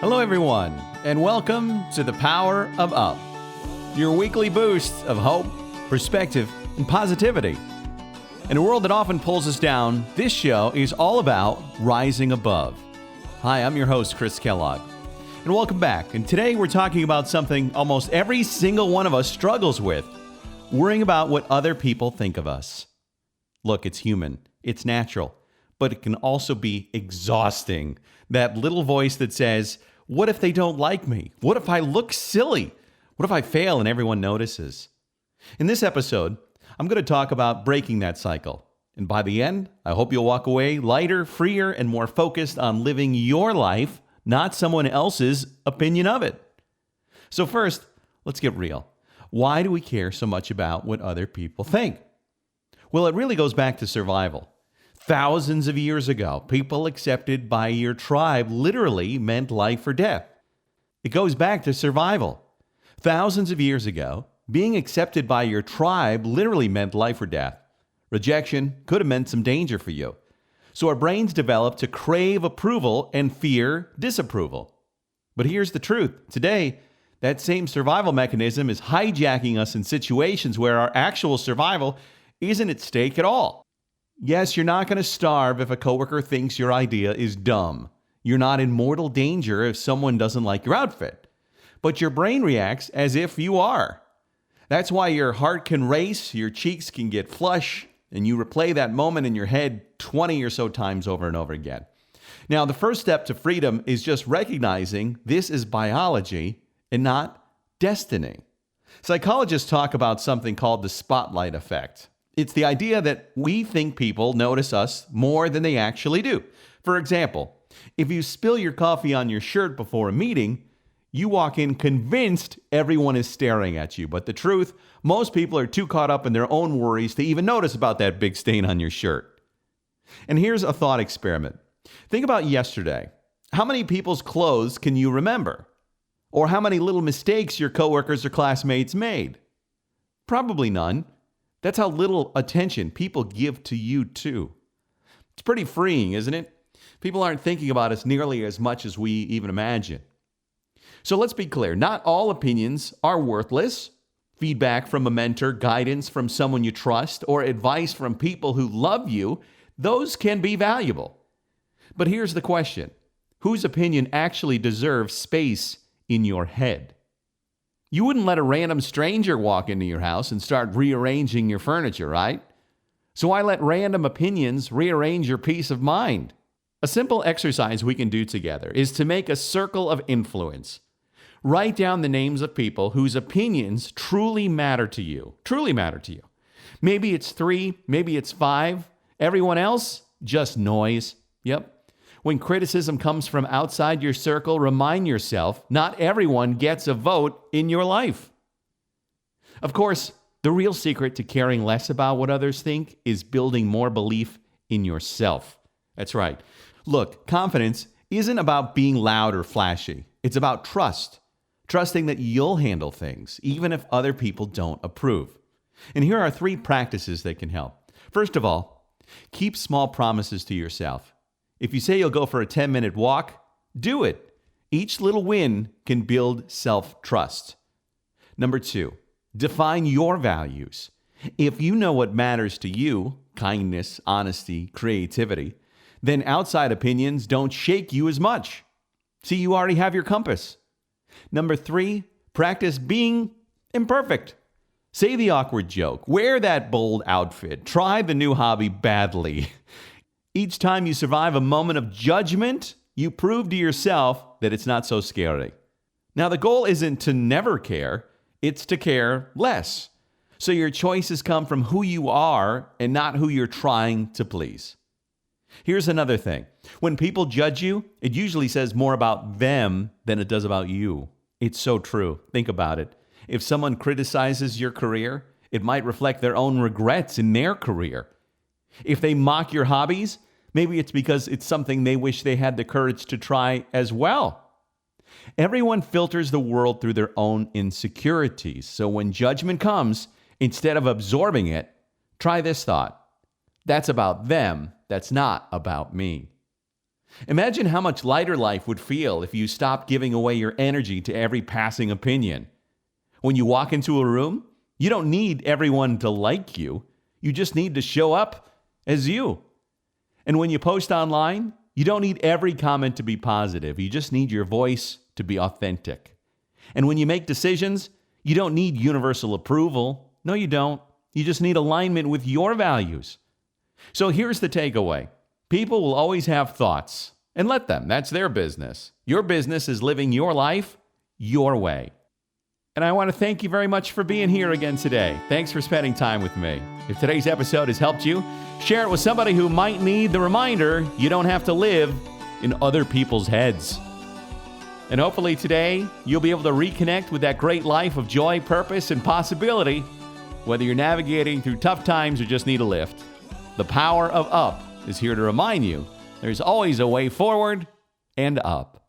Hello, everyone, and welcome to the Power of Up, your weekly boost of hope, perspective, and positivity. In a world that often pulls us down, this show is all about rising above. Hi, I'm your host, Chris Kellogg, and welcome back. And today we're talking about something almost every single one of us struggles with, worrying about what other people think of us. Look, it's human, it's natural, but it can also be exhausting. That little voice that says, what if they don't like me? What if I look silly? What if I fail and everyone notices? In this episode, I'm going to talk about breaking that cycle. And by the end, I hope you'll walk away lighter, freer, and more focused on living your life, not someone else's opinion of it. So first, let's get real. Why do we care so much about what other people think? Well, it really goes back to survival. Thousands of years ago, people accepted by your tribe literally meant life or death. It goes back to survival. Thousands of years ago, being accepted by your tribe literally meant life or death. Rejection could have meant some danger for you. So our brains developed to crave approval and fear disapproval. But here's the truth. Today, that same survival mechanism is hijacking us in situations where our actual survival isn't at stake at all. Yes, you're not going to starve if a coworker thinks your idea is dumb. You're not in mortal danger if someone doesn't like your outfit. But your brain reacts as if you are. That's why your heart can race, your cheeks can get flush, and you replay that moment in your head 20 or so times over and over again. Now, the first step to freedom is just recognizing this is biology and not destiny. Psychologists talk about something called the spotlight effect. It's the idea that we think people notice us more than they actually do. For example, if you spill your coffee on your shirt before a meeting, you walk in convinced everyone is staring at you. But the truth, most people are too caught up in their own worries to even notice about that big stain on your shirt. And here's a thought experiment. Think about yesterday. How many people's clothes can you remember? Or how many little mistakes your coworkers or classmates made? Probably none. That's how little attention people give to you, too. It's pretty freeing, isn't it? People aren't thinking about us nearly as much as we even imagine. So let's be clear. Not all opinions are worthless. Feedback from a mentor, guidance from someone you trust, or advice from people who love you, those can be valuable. But here's the question. Whose opinion actually deserves space in your head? You wouldn't let a random stranger walk into your house and start rearranging your furniture, right? So why let random opinions rearrange your peace of mind? A simple exercise we can do together is to make a circle of influence. Write down the names of people whose opinions truly matter to you. Truly matter to you. Maybe it's 3, maybe it's 5. Everyone else, just noise. Yep. When criticism comes from outside your circle, remind yourself not everyone gets a vote in your life. Of course, the real secret to caring less about what others think is building more belief in yourself. That's right. Look, confidence isn't about being loud or flashy. It's about trust. Trusting that you'll handle things, even if other people don't approve. And here are 3 practices that can help. First of all, keep small promises to yourself. If you say you'll go for a 10-minute walk, do it. Each little win can build self-trust. Number 2, define your values. If you know what matters to you, kindness, honesty, creativity, then outside opinions don't shake you as much. See, you already have your compass. Number 3, practice being imperfect. Say the awkward joke, wear that bold outfit, try the new hobby badly. Each time you survive a moment of judgment, you prove to yourself that it's not so scary. Now, the goal isn't to never care, it's to care less. So your choices come from who you are and not who you're trying to please. Here's another thing. When people judge you, it usually says more about them than it does about you. It's so true. Think about it. If someone criticizes your career, it might reflect their own regrets in their career. If they mock your hobbies, maybe it's because it's something they wish they had the courage to try as well. Everyone filters the world through their own insecurities. So when judgment comes, instead of absorbing it, try this thought. That's about them. That's not about me. Imagine how much lighter life would feel if you stopped giving away your energy to every passing opinion. When you walk into a room, you don't need everyone to like you. You just need to show up as you. And when you post online, you don't need every comment to be positive. You just need your voice to be authentic. And when you make decisions, you don't need universal approval. No, you don't. You just need alignment with your values. So here's the takeaway. People will always have thoughts, and let them. That's their business. Your business is living your life your way. And I want to thank you very much for being here again today. Thanks for spending time with me. If today's episode has helped you, share it with somebody who might need the reminder you don't have to live in other people's heads. And hopefully today, you'll be able to reconnect with that great life of joy, purpose, and possibility, whether you're navigating through tough times or just need a lift. The power of up is here to remind you there's always a way forward and up.